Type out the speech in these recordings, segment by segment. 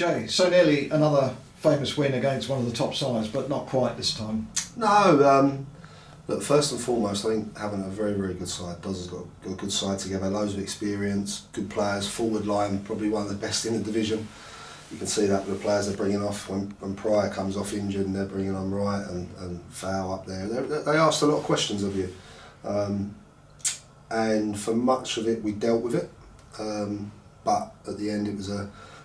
Jay, so nearly another famous win against one of the top sides, but not quite this time. No, look, first and foremost, I think having a very, very good side. Doz has got a good side together, loads of experience, good players, forward line, probably one of the best in the division. You can see that with the players they're bringing off. When Pryor comes off injured and they're bringing on Wright and Fowl up there, they asked a lot of questions of you. And for much of it, we dealt with it. But at the end, it was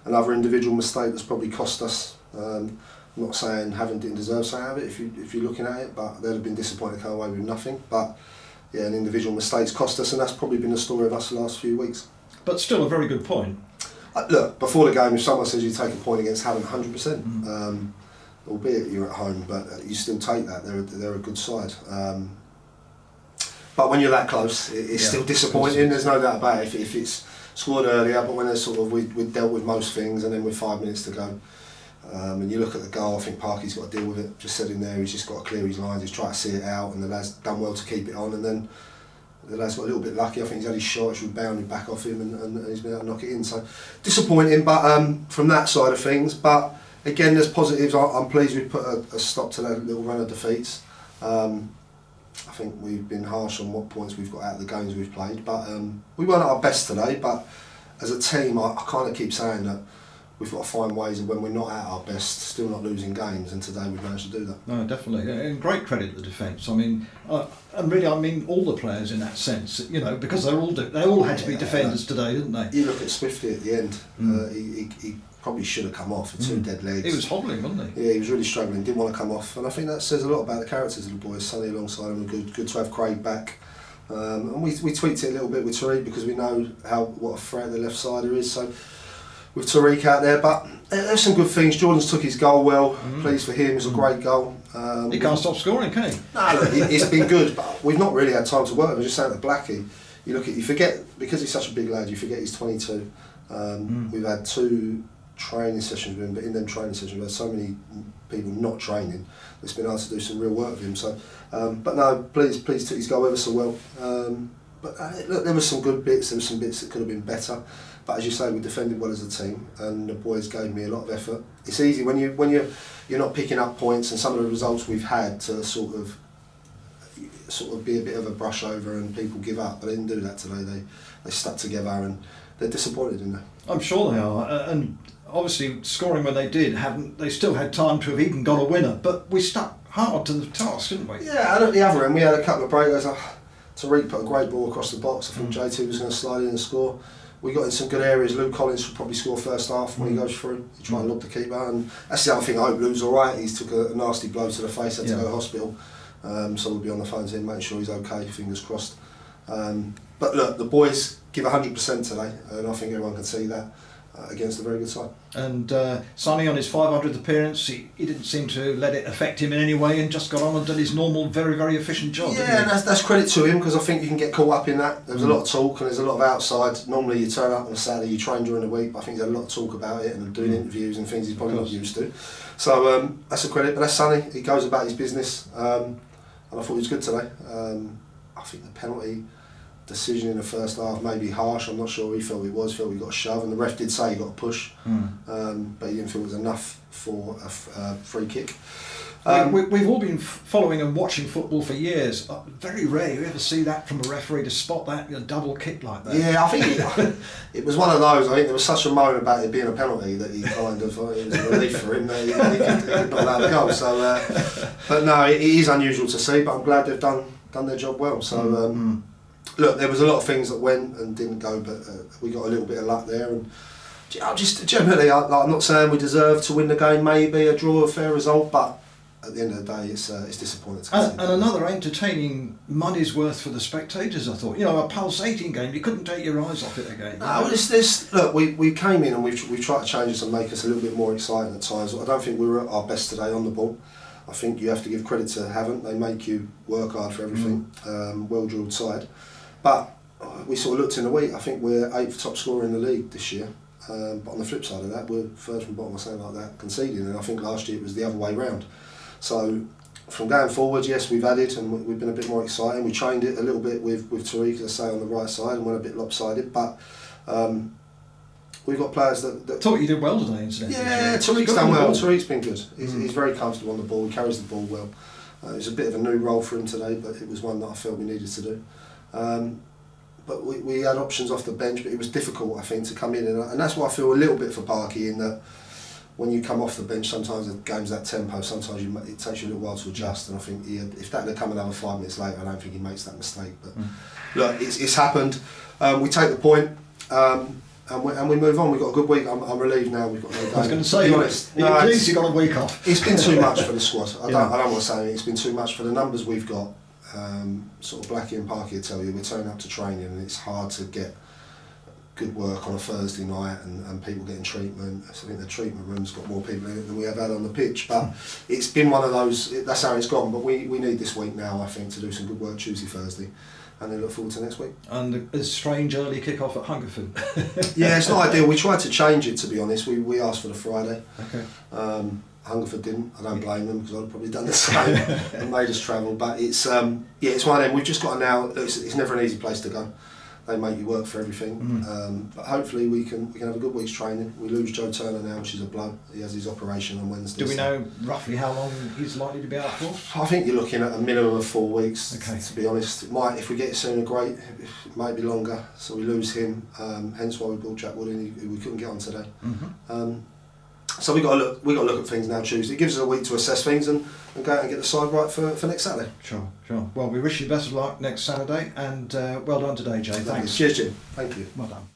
another individual mistake that's probably cost us. I'm not saying Havant didn't deserve something out of it if you're looking at it, but they'd have been disappointed to come away with nothing. But yeah, an individual mistake's cost us, and that's probably been the story of us the last few weeks. But still a very good point. Look, before the game, if someone says you take a point against Havant, 100%, albeit you're at home, but you still take that. They're a good side. But when you're that close, it's still disappointing. There's no doubt about it. If it's scored earlier, but when there's we dealt with most things, and then with 5 minutes to go, and you look at the goal, I think Parky's got to deal with it. Just sitting there, he's just got to clear his lines. He's trying to see it out, and the lad's done well to keep it on. And then the lad's got a little bit lucky. I think he's had his shot, it's rebounded back off him, and he's been able to knock it in. So disappointing, but from that side of things. But again, there's positives. I'm pleased we put a stop to that little run of defeats. I think we've been harsh on what points we've got out of the games we've played, but we weren't at our best today. But as a team, I kind of keep saying that we've got to find ways of when we're not at our best, still not losing games, and today we've managed to do that. No, definitely, and great credit to the defence. I mean, and really, I mean all the players in that sense, because they all had to be defenders today, didn't they? You look at Swifty at the end. He probably should have come off with 2 dead legs. He was hobbling, wasn't he? Yeah, he was really struggling, didn't want to come off, and I think that says a lot about the characters of the boys. Sonny alongside him, good to have Craig back. And we tweaked it a little bit with Tariq because we know what a threat the left sider is. So with Tariq out there, but there's some good things. Jordan's took his goal well. Pleased for him. It was a great goal. He can't stop scoring, can he? No, look, it's been good, but we've not really had time to work. I was just saying to Blackie, you forget, because he's such a big lad, you forget he's 22. We've had 2 training sessions with him, but in them training sessions we've had so many people not training, it's been able to do some real work with him. So, but no, please took his goal ever so well. But look, there were some good bits, there were some bits that could have been better. But as you say, we defended well as a team, and the boys gave me a lot of effort. It's easy when you're not picking up points, and some of the results we've had to sort of be a bit of a brush over and people give up. But they didn't do that today. They stuck together, and they're disappointed in that. I'm sure they are, and obviously scoring when they did, they still had time to have even got a winner. But we stuck hard to the task, didn't we? Yeah, and at the other end we had a couple of breakers. Tariq put a great ball across the box. I think JT was going to slide in and score. We got in some good areas. Luke Collins would probably score first half when he goes through. He tried to look the keeper, and that's the other thing. I hope Luke's alright. He's took a nasty blow to the face, had to go to hospital. So we'll be on the phones in, making sure he's okay, fingers crossed. But look, the boys give 100% today, and I think everyone can see that against a very good side. And Sonny, on his 500th appearance, he didn't seem to let it affect him in any way, and just got on and done his normal, very, very efficient job. Yeah, and that's credit to him, because I think you can get caught up in that. There was a lot of talk, and there's a lot of outside. Normally you turn up on a Saturday, you train during the week, but I think there's a lot of talk about it, and doing interviews and things he's probably not used to. So that's a credit, but that's Sonny. He goes about his business, and I thought he was good today. I think the penalty decision in the first half may be harsh. I'm not sure he felt he got a shove, and the ref did say he got a push, but he didn't feel it was enough for a free kick. We've all been following and watching football for years. Very rare you ever see that from a referee, to spot that double kick like that. Yeah, I think it was one of those. I think there was such a moan about it being a penalty that he kind of, it was a relief for him that he could not allow the goal. So, but no, it is unusual to see, but I'm glad they've done their job well. So look, there was a lot of things that went and didn't go, but we got a little bit of luck there. And just generally, I'm not saying we deserve to win the game. Maybe a draw, a fair result, but at the end of the day, it's disappointing. And another entertaining money's worth for the spectators, I thought. A pulsating game, you couldn't take your eyes off it again. No, look, we came in and we've tried to change this and make us a little bit more exciting at times. I don't think we were at our best today on the ball. I think you have to give credit to Havant. They make you work hard for everything. Well-drilled side. But we sort of looked in the week. I think we're 8th top scorer in the league this year. But on the flip side of that, we're third from bottom or something like that, conceding. And I think last year it was the other way round. So from going forward, yes, we've added and we've been a bit more exciting. We trained it a little bit with Tariq, as I say, on the right side, and went a bit lopsided. But we've got players I that thought you did well today, incidentally. yeah, Tariq's done well. Tariq's been good. He's very comfortable on the ball. He carries the ball well. It was a bit of a new role for him today, but it was one that I felt we needed to do. But we had options off the bench, but it was difficult, I think, to come in, and that's why I feel a little bit for Parky in that when you come off the bench, sometimes the game's that tempo, sometimes it takes you a little while to adjust, and I think if that had come another 5 minutes later, I don't think he makes that mistake. But look, it's happened. We take the point, and we move on. We've got a good week. I'm relieved now. We've got no game. I was going to say, at least you got a week off. It's been too much for the squad. I don't want to say it. It's been too much for the numbers we've got. Sort of Blackie and Parky will tell you, we're turning up to training and it's hard to get good work on a Thursday night and people getting treatment. I think the treatment room's got more people in it than we have had on the pitch, but it's been one of those, that's how it's gone. But we need this week now, I think, to do some good work Tuesday, Thursday, and then look forward to next week. And a strange early kick-off at Hungerford. Yeah, it's not ideal. We tried to change it, to be honest. We asked for the Friday. Okay. Hungerford didn't. I don't blame them, because I'd probably done the same and made us travel. But it's it's one of them. We've just got to now. It's never an easy place to go. They make you work for everything. But hopefully we can have a good week's training. We lose Joe Turner now, which is a blow. He has his operation on Wednesday. Do we know roughly how long he's likely to be out for? I think you're looking at a minimum of 4 weeks. Okay. To be honest, it might, if we get it sooner, great. It might be longer. So we lose him. Hence why we brought Jack Wood in, who we couldn't get on today. So we got to look at things now Tuesday. It gives us a week to assess things and go out and get the side right for next Saturday. Sure. Well, we wish you best of luck next Saturday, and well done today, Jay. Thanks. Cheers, Jim. Thank you. Well done.